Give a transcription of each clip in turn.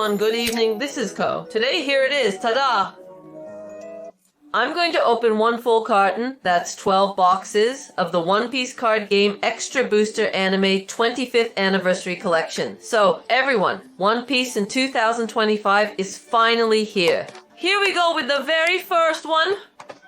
everyone, good evening, this is Ko. Today, here it is, ta-da! I'm going to open one full carton, that's 12 boxes, of the One Piece card game Extra Booster Anime 25th Anniversary Collection. So, everyone, One Piece in 2025 is finally here. Here we go with the very first one.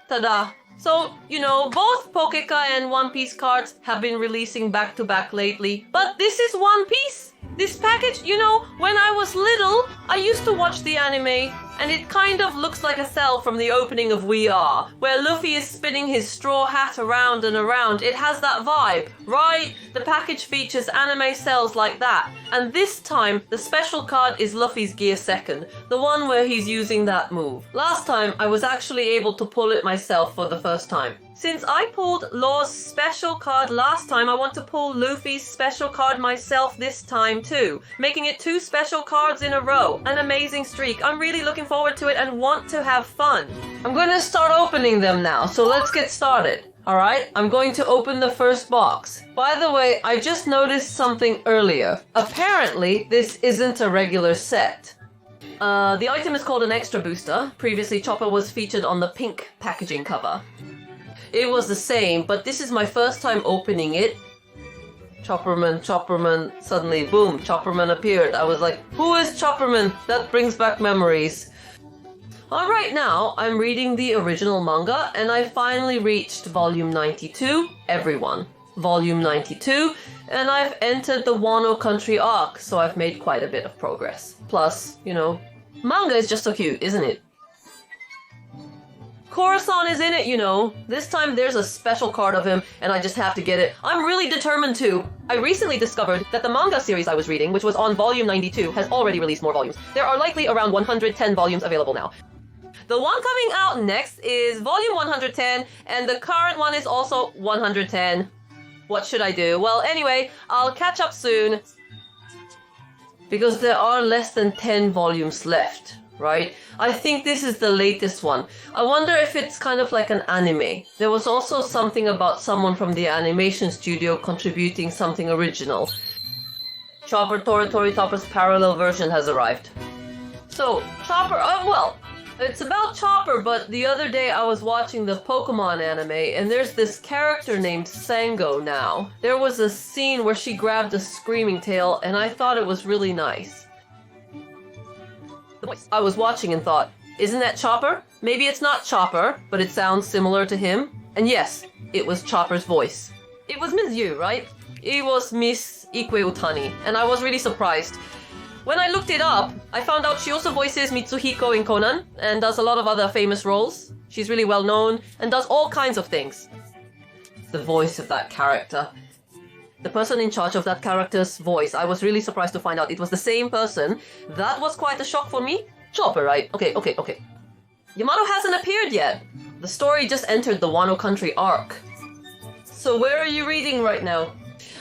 Ta-da! So, you know, both Pokeka and One Piece cards have been releasing back-to-back lately. But this is One Piece! This package, you know, when I was little, I used to watch the anime, and it kind of looks like a cell from the opening of We Are, where Luffy is spinning his straw hat around and around. It has that vibe, right? The package features anime cells like that. And this time, the special card is Luffy's Gear Second, the one where he's using that move. Last time, I was actually able to pull it myself for the first time. Since I pulled Law's special card last time, I want to pull Luffy's special card myself this time too, making it 2 special cards in a row. An amazing streak. I'm really looking forward to it and want to have fun. I'm going to start opening them now, so let's get started. Alright, I'm going to open the first box. By the way, I just noticed something earlier. Apparently, this isn't a regular set. The item is called an Extra Booster. Previously, Chopper was featured on the pink packaging cover. It was the same, but this is my first time opening it. Chopperman, suddenly, boom, Chopperman appeared. I was like, who is Chopperman? That brings back memories. Alright, now, I'm reading the original manga, and I finally reached volume 92, everyone. Volume 92, and I've entered the Wano Country arc, so I've made quite a bit of progress. Plus, you know, manga is just so cute, isn't it? Corazon is in it, you know. This time there's a special card of him, and I just have to get it. I'm really determined to. I recently discovered that the manga series I was reading, which was on volume 92, has already released more volumes. There are likely around 110 volumes available now. The one coming out next is volume 110, and the current one is also 110. What should I do? Well, anyway, I'll catch up soon, because there are less than 10 volumes left. Right? I think this is the latest one. I wonder if it's kind of like an anime. There was also something about someone from the animation studio contributing something original. Chopper Tori Topper's parallel version has arrived. So, Chopper, well, it's about Chopper, but the other day I was watching the Pokemon anime, and there's this character named Sango now. There was a scene where she grabbed a screaming tail, and I thought it was really nice. I was watching and thought, isn't that Chopper? Maybe it's not Chopper, but it sounds similar to him. And yes, it was Chopper's voice. It was Miss Yu, right? It was Miss Ikue Utani, and I was really surprised. When I looked it up, I found out she also voices Mitsuhiko in Conan, and does a lot of other famous roles. She's really well known, and does all kinds of things. The voice of that character. The person in charge of that character's voice, I was really surprised to find out it was the same person. That was quite a shock for me. Chopper, right? Okay. Yamato hasn't appeared yet. The story just entered the Wano Country arc. So where are you reading right now?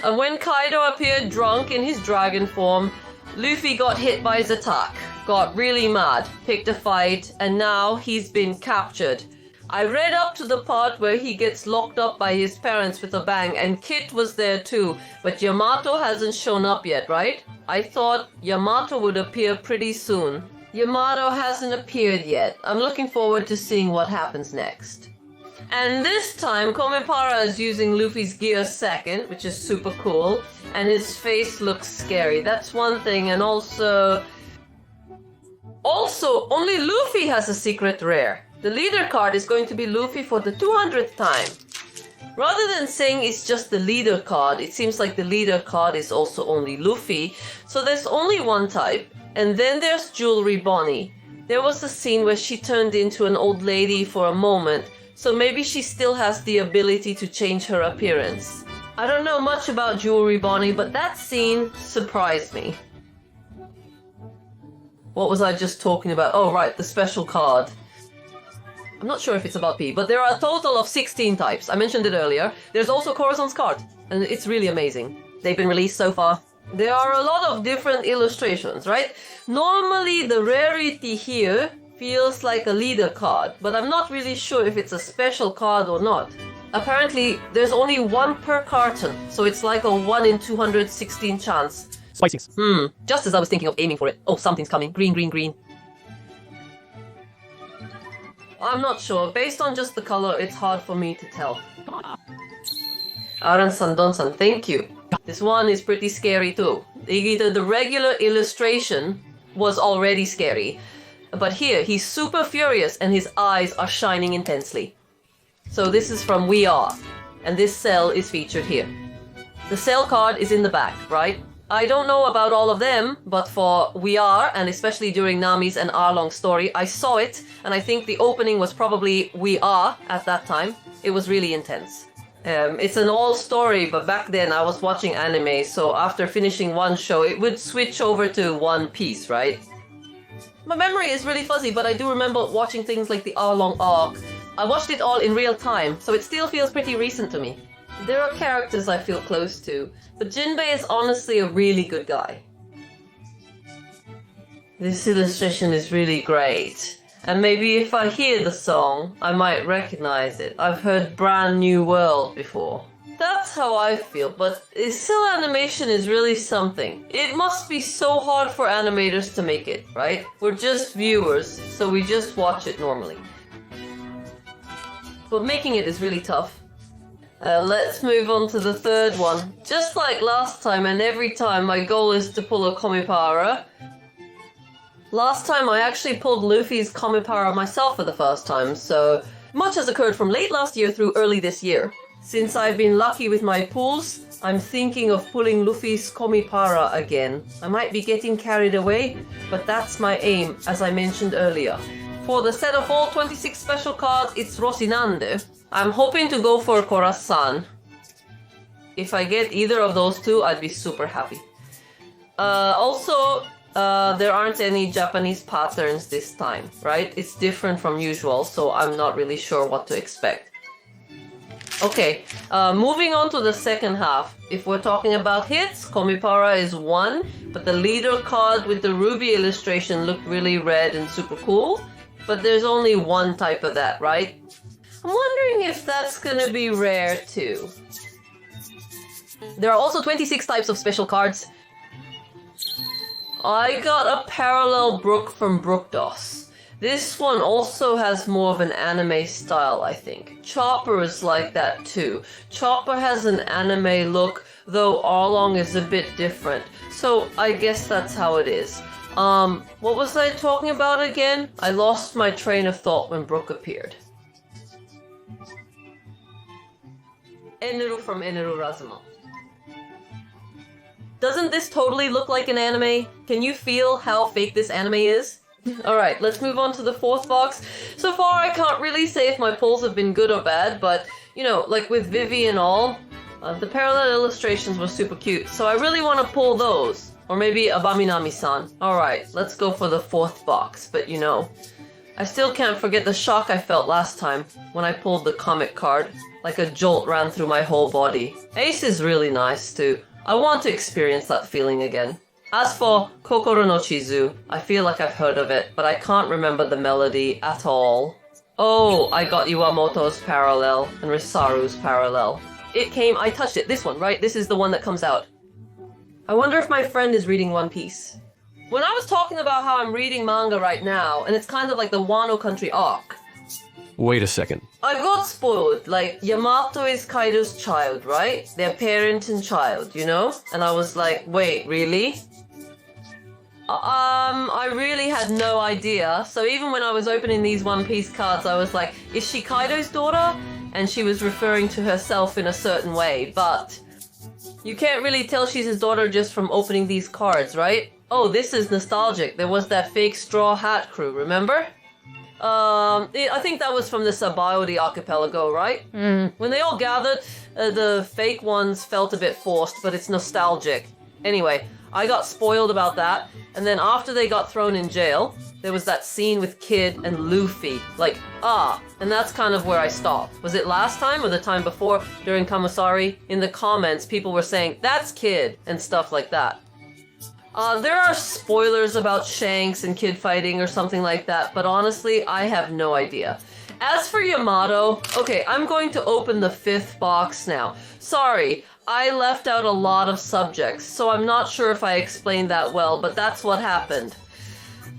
And when Kaido appeared drunk in his dragon form, Luffy got hit by his attack, got really mad, picked a fight, and now he's been captured. I read up to the part where he gets locked up by his parents with a bang, and Kit was there too, but Yamato hasn't shown up yet, right? I thought Yamato would appear pretty soon. Yamato hasn't appeared yet. I'm looking forward to seeing what happens next. And this time, Komepara is using Luffy's Gear Second, which is super cool, and his face looks scary. That's one thing, and also, only Luffy has a secret rare. The leader card is going to be Luffy for the 200th time. Rather than saying it's just the leader card, it seems like the leader card is also only Luffy. So there's only one type. And then there's Jewelry Bonnie. There was a scene where she turned into an old lady for a moment. So maybe she still has the ability to change her appearance. I don't know much about Jewelry Bonnie, but that scene surprised me. What was I just talking about? Oh right, the special card. I'm not sure if it's about P, but there are a total of 16 types. I mentioned it earlier. There's also Corazon's card, and it's really amazing. They've been released so far. There are a lot of different illustrations, right? Normally, the rarity here feels like a leader card, but I'm not really sure if it's a special card or not. Apparently, there's only one per carton, so it's like a 1 in 216 chance. Spiciness. Just as I was thinking of aiming for it. Oh, something's coming. Green, green, green. I'm not sure. Based on just the color, it's hard for me to tell. Aran-san, Don-san, thank you. This one is pretty scary too. Either the regular illustration was already scary, but here he's super furious and his eyes are shining intensely. So this is from We Are, and this cell is featured here. The cell card is in the back, right? I don't know about all of them, but for We Are, and especially during Nami's and Arlong's story, I saw it, and I think the opening was probably We Are at that time. It was really intense. It's an old story, but back then I was watching anime, so after finishing one show, it would switch over to One Piece, right? My memory is really fuzzy, but I do remember watching things like the Arlong arc. I watched it all in real time, so it still feels pretty recent to me. There are characters I feel close to, but Jinbei is honestly a really good guy. This illustration is really great. And maybe if I hear the song, I might recognize it. I've heard Brand New World before. That's how I feel, but still animation is really something. It must be so hard for animators to make it, right? We're just viewers, so we just watch it normally. But making it is really tough. Let's move on to the third one. Just like last time and every time, my goal is to pull a Komipara. Last time I actually pulled Luffy's Komipara myself for the first time, so much has occurred from late last year through early this year. Since I've been lucky with my pulls, I'm thinking of pulling Luffy's Komipara again. I might be getting carried away, but that's my aim, as I mentioned earlier. For the set of all 26 special cards, it's Rosinante. I'm hoping to go for Khorasan. If I get either of those two, I'd be super happy. There aren't any Japanese patterns this time, right? It's different from usual, so I'm not really sure what to expect. Okay, moving on to the second half. If we're talking about hits, Komipara is 1, but the leader card with the ruby illustration looked really red and super cool. But there's only one type of that, right? I'm wondering if that's gonna be rare too. There are also 26 types of special cards. I got a parallel Brook from Brookdos. This one also has more of an anime style, I think. Chopper is like that too. Chopper has an anime look, though Arlong is a bit different. So I guess that's how it is. What was I talking about again? I lost my train of thought when Brook appeared. Eneru from Eneru Razuma. Doesn't this totally look like an anime? Can you feel how fake this anime is? Alright, let's move on to the fourth box. So far I can't really say if my pulls have been good or bad, but, you know, like with Vivi and all, the parallel illustrations were super cute, so I really want to pull those. Or maybe Abaminami-san. Alright, let's go for the fourth box, but you know, I still can't forget the shock I felt last time when I pulled the comic card. Like a jolt ran through my whole body. Ace is really nice too. I want to experience that feeling again. As for Kokoro no Chizu, I feel like I've heard of it, but I can't remember the melody at all. Oh, I got Iwamoto's parallel and Risaru's parallel. I touched it, this one, right? This is the one that comes out. I wonder if my friend is reading One Piece. When I was talking about how I'm reading manga right now, and it's kind of like the Wano Country arc. Wait a second. I got spoiled, like, Yamato is Kaido's child, right? Their parent and child, you know? And I was like, wait, really? I really had no idea. So even when I was opening these One Piece cards, I was like, is she Kaido's daughter? And she was referring to herself in a certain way, but you can't really tell she's his daughter just from opening these cards, right? Oh, this is nostalgic. There was that fake Straw Hat crew, remember? I think that was from the Sabaody archipelago, right? When they all gathered, the fake ones felt a bit forced, but it's nostalgic. Anyway, I got spoiled about that, and then after they got thrown in jail, there was that scene with Kid and Luffy. Like, and that's kind of where I stopped. Was it last time or the time before during Kamusari? In the comments, people were saying, that's Kid, and stuff like that. There are spoilers about Shanks and Kid fighting or something like that, but honestly, I have no idea. As for Yamato, okay, I'm going to open the fifth box now. Sorry, I left out a lot of subjects, so I'm not sure if I explained that well, but that's what happened.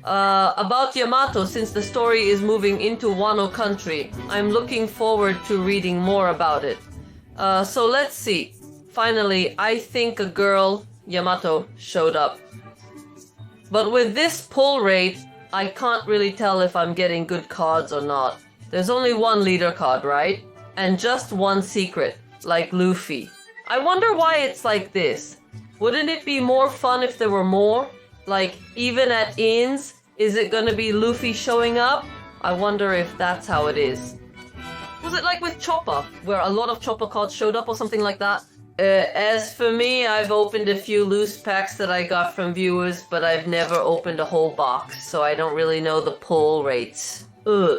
About Yamato, since the story is moving into Wano country, I'm looking forward to reading more about it. So let's see. Finally, I think a girl, Yamato, showed up. But with this pull rate, I can't really tell if I'm getting good cards or not. There's only one leader card, right? And just one secret, like Luffy. I wonder why it's like this. Wouldn't it be more fun if there were more? Like, even at inns, is it gonna be Luffy showing up? I wonder if that's how it is. Was it like with Chopper, where a lot of Chopper cards showed up or something like that? As for me, I've opened a few loose packs that I got from viewers, but I've never opened a whole box, so I don't really know the pull rates.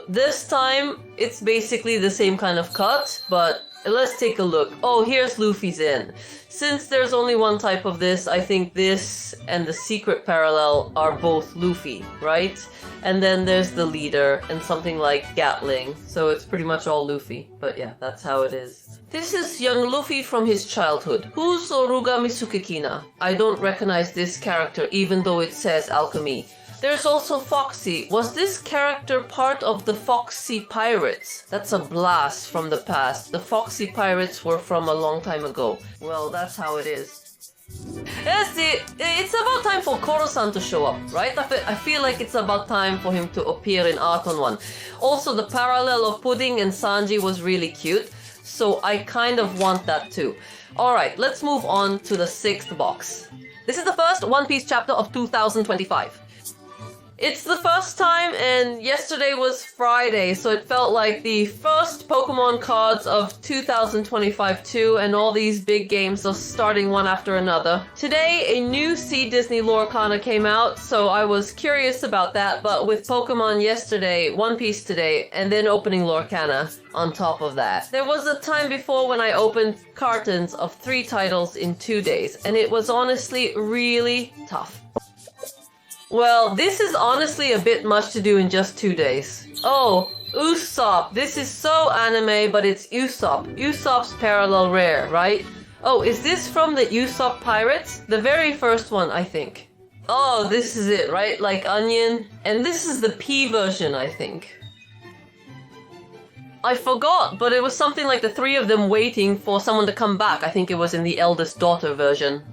This time, it's basically the same kind of cut, but let's take a look. Oh, here's Luffy's in. Since there's only one type of this, I think this and the secret parallel are both Luffy, right? And then there's the leader and something like Gatling, so it's pretty much all Luffy. But yeah, that's how it is. This is young Luffy from his childhood. Who's Oruga Misukekina? I don't recognize this character even though it says alchemy. There's also Foxy. Was this character part of the Foxy Pirates? That's a blast from the past. The Foxy Pirates were from a long time ago. Well, that's how it is. It's about time for Koro-san to show up, right? I feel like it's about time for him to appear in Art on One. Also, the parallel of Pudding and Sanji was really cute, so I kind of want that too. Alright, let's move on to the 6th box. This is the first One Piece chapter of 2025. It's the first time, and yesterday was Friday, so it felt like the first Pokemon cards of 2025 too, and all these big games are starting one after another. Today, a new Sea Disney Lorcana came out, so I was curious about that, but with Pokemon yesterday, One Piece today, and then opening Lorcana on top of that. There was a time before when I opened cartons of 3 titles in 2 days, and it was honestly really tough. Well, this is honestly a bit much to do in just 2 days. Oh, Usopp. This is so anime, but it's Usopp. Usopp's parallel rare, right? Oh, is this from the Usopp Pirates? The very first one, I think. Oh, this is it, right? Like Onion. And this is the P version, I think. I forgot, but it was something like the 3 of them waiting for someone to come back. I think it was in the eldest daughter version.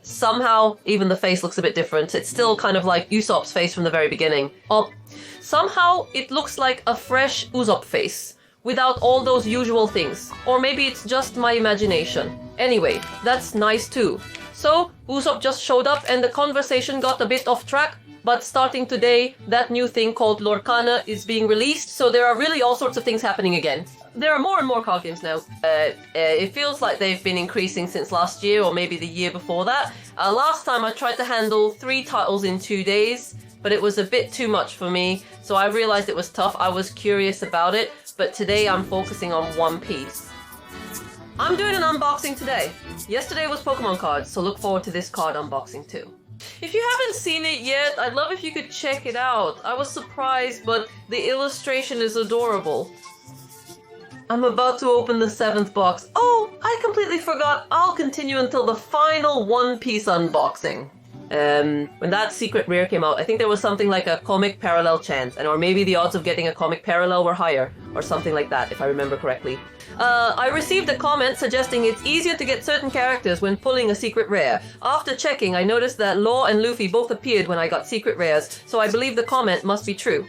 Somehow, even the face looks a bit different. It's still kind of like Usopp's face from the very beginning. Oh, somehow it looks like a fresh Usopp face, without all those usual things. Or maybe it's just my imagination. Anyway, that's nice too. So, Usopp just showed up and the conversation got a bit off track, but starting today, that new thing called Lorcana is being released, so there are really all sorts of things happening again. There are more and more card games now. It feels like they've been increasing since last year, or maybe the year before that. Last time I tried to handle 3 titles in 2 days, but it was a bit too much for me, so I realized it was tough. I was curious about it, but today I'm focusing on One Piece. I'm doing an unboxing today. Yesterday was Pokemon cards, so look forward to this card unboxing too. If you haven't seen it yet, I'd love if you could check it out. I was surprised, but the illustration is adorable. I'm about to open the 7th box. Oh, I completely forgot. I'll continue until the final One Piece unboxing. When that secret rare came out, I think there was something like a comic parallel chance, or maybe the odds of getting a comic parallel were higher, or something like that, if I remember correctly. I received a comment suggesting it's easier to get certain characters when pulling a secret rare. After checking, I noticed that Law and Luffy both appeared when I got secret rares, so I believe the comment must be true.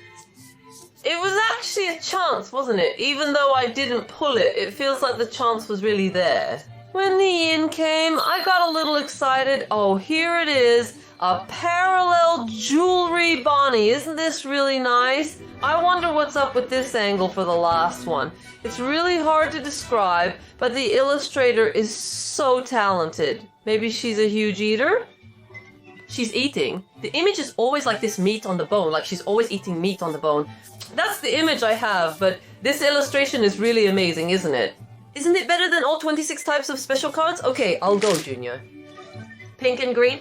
It was actually a chance, wasn't it? Even though I didn't pull it, it feels like the chance was really there. When the inn came, I got a little excited. Oh, here it is. A parallel jewelry Bonnie. Isn't this really nice? I wonder what's up with this angle for the last one. It's really hard to describe, but the illustrator is so talented. Maybe she's a huge eater? She's eating. The image is always like this meat on the bone, like she's always eating meat on the bone. That's the image I have, but this illustration is really amazing, isn't it? Isn't it better than all 26 types of special cards? Okay, I'll go, Junior. Pink and green?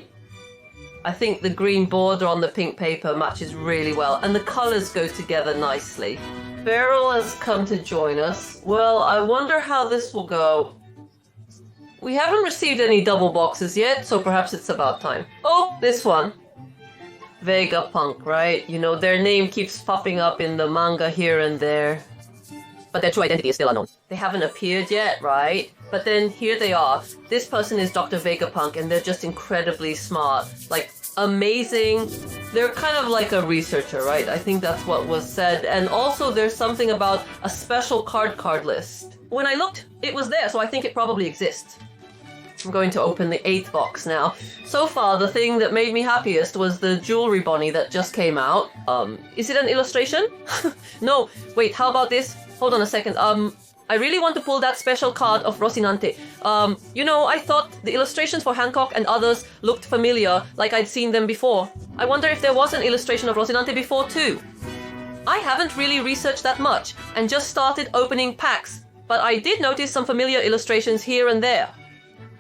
I think the green border on the pink paper matches really well, and the colors go together nicely. Beryl has come to join us. Well, I wonder how this will go. We haven't received any double boxes yet, so perhaps it's about time. Oh, this one. Vegapunk, right? You know, their name keeps popping up in the manga here and there. But their true identity is still unknown. They haven't appeared yet, right? But then here they are. This person is Dr. Vegapunk, and they're just incredibly smart. Like, amazing. They're kind of like a researcher, right? I think that's what was said. And also there's something about a special card list. When I looked, it was there, so I think it probably exists. I'm going to open the 8th box now. So far, the thing that made me happiest was the jewelry bunny that just came out. Is it an illustration? No, wait, how about this? Hold on a second. I really want to pull that special card of Rocinante. You know, I thought the illustrations for Hancock and others looked familiar, like I'd seen them before. I wonder if there was an illustration of Rocinante before too. I haven't really researched that much, and just started opening packs, but I did notice some familiar illustrations here and there.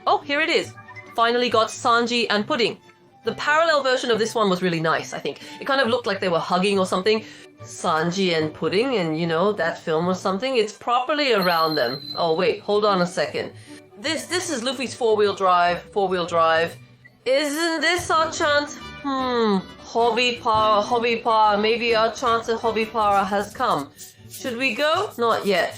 Oh, here it is. Finally got Sanji and Pudding. The parallel version of this one was really nice, I think. It kind of looked like they were hugging or something. Sanji and Pudding and, you know, that film or something. It's properly around them. Oh, wait, hold on a second. This is Luffy's four-wheel drive. Isn't this our chance? Hobby Power. Maybe our chance at Hobby Power has come. Should we go? Not yet.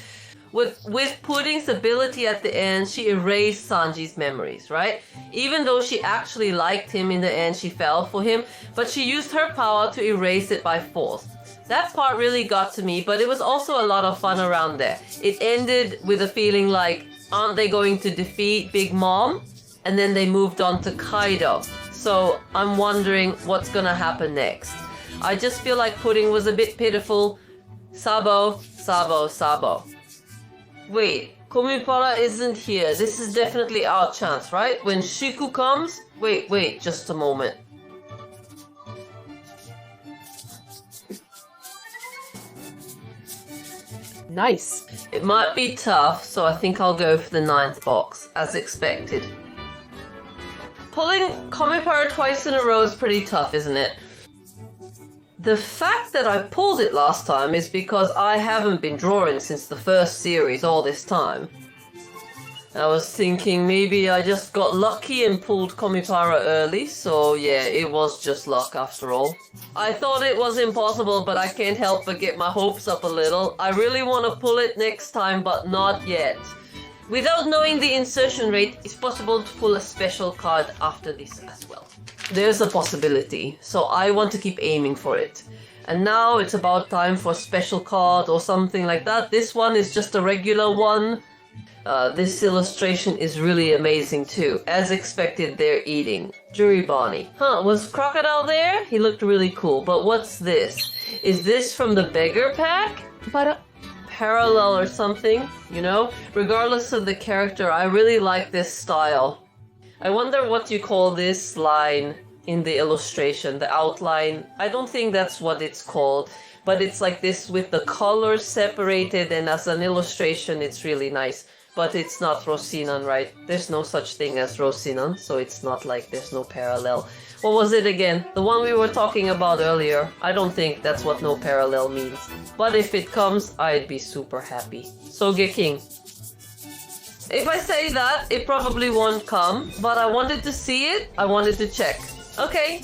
With Pudding's ability at the end, she erased Sanji's memories, right? Even though she actually liked him in the end, she fell for him, but she used her power to erase it by force. That part really got to me, but it was also a lot of fun around there. It ended with a feeling like, aren't they going to defeat Big Mom? And then they moved on to Kaido. So I'm wondering what's gonna happen next. I just feel like Pudding was a bit pitiful. Sabo. Wait, Komipara isn't here. This is definitely our chance, right? When Shiku comes? Wait, just a moment. Nice. It might be tough, so I think I'll go for the 9th box, as expected. Pulling Komipara twice in a row is pretty tough, isn't it? The fact that I pulled it last time is because I haven't been drawing since the first series all this time. I was thinking maybe I just got lucky and pulled Komipara early, so yeah, it was just luck after all. I thought it was impossible, but I can't help but get my hopes up a little. I really want to pull it next time, but not yet. Without knowing the insertion rate, it's possible to pull a special card after this as well. There's a possibility, so I want to keep aiming for it. And now it's about time for a special card or something like that. This one is just a regular one. This illustration is really amazing too. As expected, they're eating. Juribani. Was Crocodile there? He looked really cool, but what's this? Is this from the beggar pack? Parallel or something, you know? Regardless of the character, I really like this style. I wonder what you call this line in the illustration, the outline. I don't think that's what it's called, but it's like this with the colors separated, and as an illustration, it's really nice. But it's not Rosinan, right? There's no such thing as Rosinan, so it's not like there's no parallel. What was it again? The one we were talking about earlier. I don't think that's what no parallel means. But if it comes, I'd be super happy. Sogeking. If I say that, it probably won't come, but I wanted to see it. I wanted to check. Okay,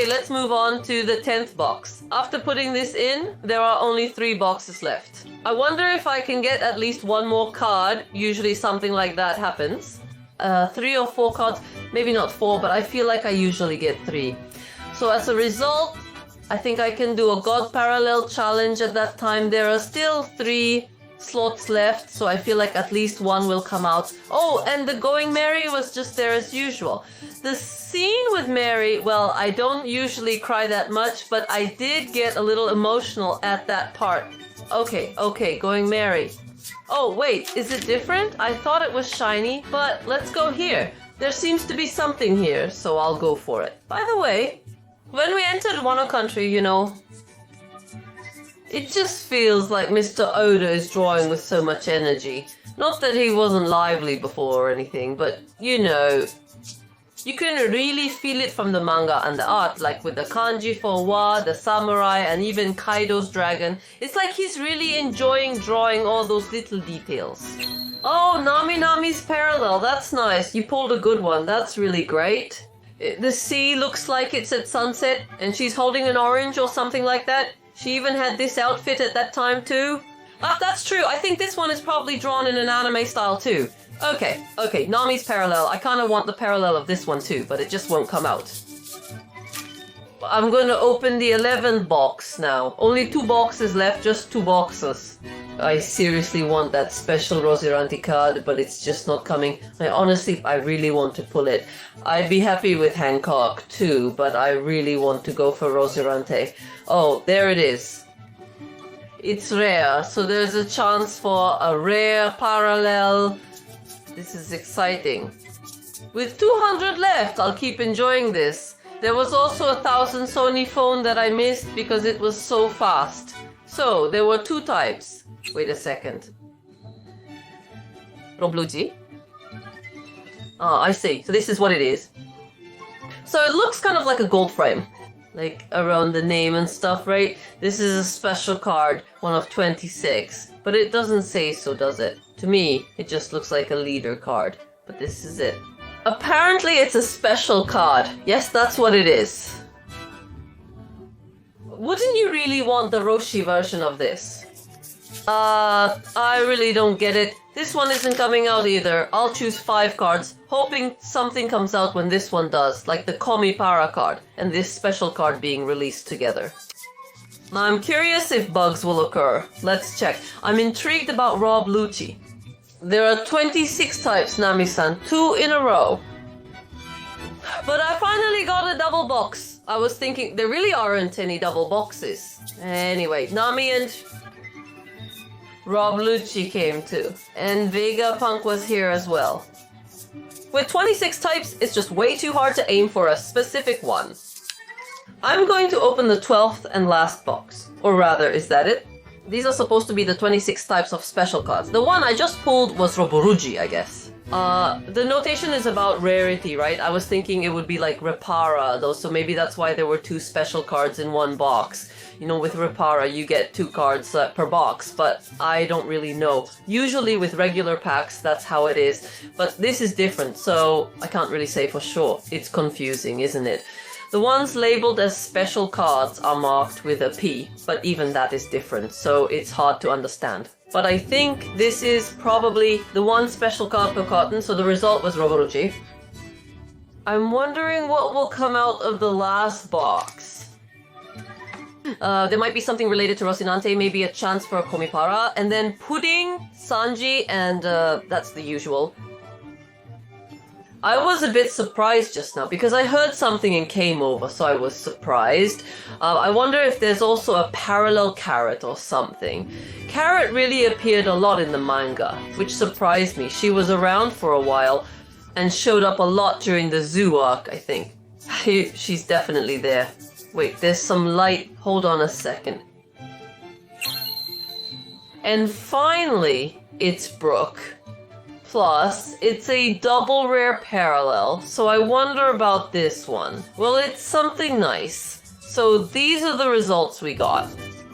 let's move on to the 10th box. After putting this in, there are only 3 boxes left. I wonder if I can get at least one more card. Usually something like that happens. 3 or 4 cards, maybe not 4, but I feel like I usually get 3. So as a result, I think I can do a God Parallel challenge at that time. There are still 3 slots left, so I feel like at least one will come out. Oh, and the Going Merry was just there as usual. The scene with Mary, well, I don't usually cry that much, but I did get a little emotional at that part. Okay, Going Merry. Oh, wait, is it different? I thought it was shiny, but let's go here. There seems to be something here, so I'll go for it. By the way, when we entered Wano Country, you know, it just feels like Mr. Oda is drawing with so much energy. Not that he wasn't lively before or anything, but, you know, you can really feel it from the manga and the art, like with the kanji for Wa, the samurai, and even Kaido's dragon. It's like he's really enjoying drawing all those little details. Oh, Nami Nami's parallel. That's nice. You pulled a good one. That's really great. The sea looks like it's at sunset, and she's holding an orange or something like that. She even had this outfit at that time too. Ah, that's true. I think this one is probably drawn in an anime style too. Okay, Nami's parallel. I kind of want the parallel of this one too, but it just won't come out. I'm going to open the 11th box now. Only 2 boxes left, just 2 boxes. I seriously want that special Roseranti card, but it's just not coming. I really want to pull it. I'd be happy with Hancock too, but I really want to go for Roserante. Oh, there it is. It's rare, so there's a chance for a rare parallel. This is exciting. With 200 left, I'll keep enjoying this. There was also a 1000 Sony phone that I missed because it was so fast. So, there were 2 types. Wait a second. Robluji? Ah, I see. So this is what it is. So it looks kind of like a gold frame. Like around the name and stuff, right? This is a special card, one of 26. But it doesn't say so, does it? To me, it just looks like a leader card. But this is it. Apparently it's a special card. Yes, that's what it is. Wouldn't you really want the Roshi version of this? I really don't get it. This one isn't coming out either. I'll choose 5 cards, hoping something comes out when this one does, like the Komi Para card and this special card being released together. I'm curious if bugs will occur. Let's check. I'm intrigued about Rob Lucci. There are 26 types, Nami-san, 2 in a row. But I finally got a double box. I was thinking there really aren't any double boxes. Anyway, Nami and Rob Lucci came too. And Vegapunk was here as well. With 26 types, it's just way too hard to aim for a specific one. I'm going to open the 12th and last box. Or rather, is that it? These are supposed to be the 26 types of special cards. The one I just pulled was Roboruji, I guess. The notation is about rarity, right? I was thinking it would be like Repara, though, so maybe that's why there were 2 special cards in one box. You know, with Repara, you get 2 cards per box, but I don't really know. Usually with regular packs, that's how it is. But this is different, so I can't really say for sure. It's confusing, isn't it? The ones labeled as special cards are marked with a P, but even that is different, so it's hard to understand. But I think this is probably the one special card per carton, so the result was Roboruchi. I'm wondering what will come out of the last box. There might be something related to Rocinante, maybe a chance for a Komipara, and then Pudding, Sanji, and that's the usual. I was a bit surprised just now because I heard something and came over, so I was surprised. I wonder if there's also a parallel Carrot or something. Carrot really appeared a lot in the manga, which surprised me. She was around for a while and showed up a lot during the zoo arc, I think. She's definitely there. Wait, there's some light. Hold on a second. And finally, it's Brooke. Plus, it's a double rare parallel, so I wonder about this one. Well, it's something nice. So these are the results we got.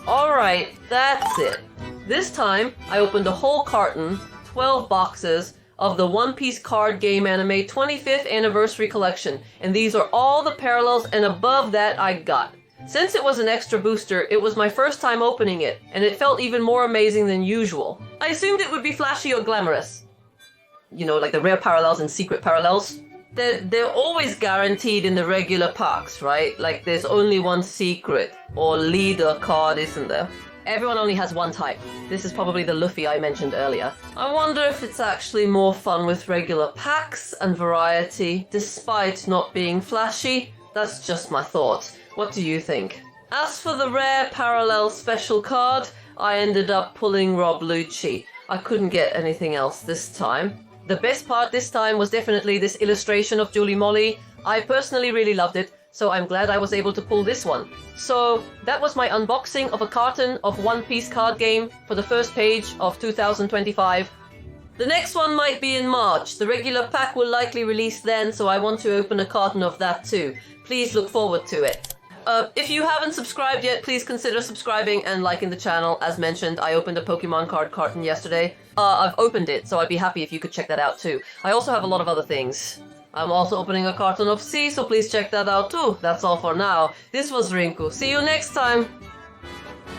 Alright, that's it. This time, I opened a whole carton, 12 boxes, of the One Piece card game anime 25th anniversary collection, and these are all the parallels, and above that I got. Since it was an extra booster, it was my first time opening it, and it felt even more amazing than usual. I assumed it would be flashy or glamorous. You know, like the rare parallels and secret parallels. They're always guaranteed in the regular packs, right? Like there's only one secret or leader card, isn't there? Everyone only has one type. This is probably the Luffy I mentioned earlier. I wonder if it's actually more fun with regular packs and variety, despite not being flashy. That's just my thought. What do you think? As for the rare parallel special card, I ended up pulling Rob Lucci. I couldn't get anything else this time. The best part this time was definitely this illustration of Julie Molly. I personally really loved it, so I'm glad I was able to pull this one. So that was my unboxing of a carton of One Piece card game for the first page of 2025. The next one might be in March. The regular pack will likely release then, so I want to open a carton of that too. Please look forward to it. if you haven't subscribed yet, please consider subscribing and liking the channel. As mentioned, I opened a Pokemon card carton yesterday. I've opened it, so I'd be happy if you could check that out too. I also have a lot of other things. I'm also opening a carton of C, so please check that out too. That's all for now. This was Rinku. See you next time!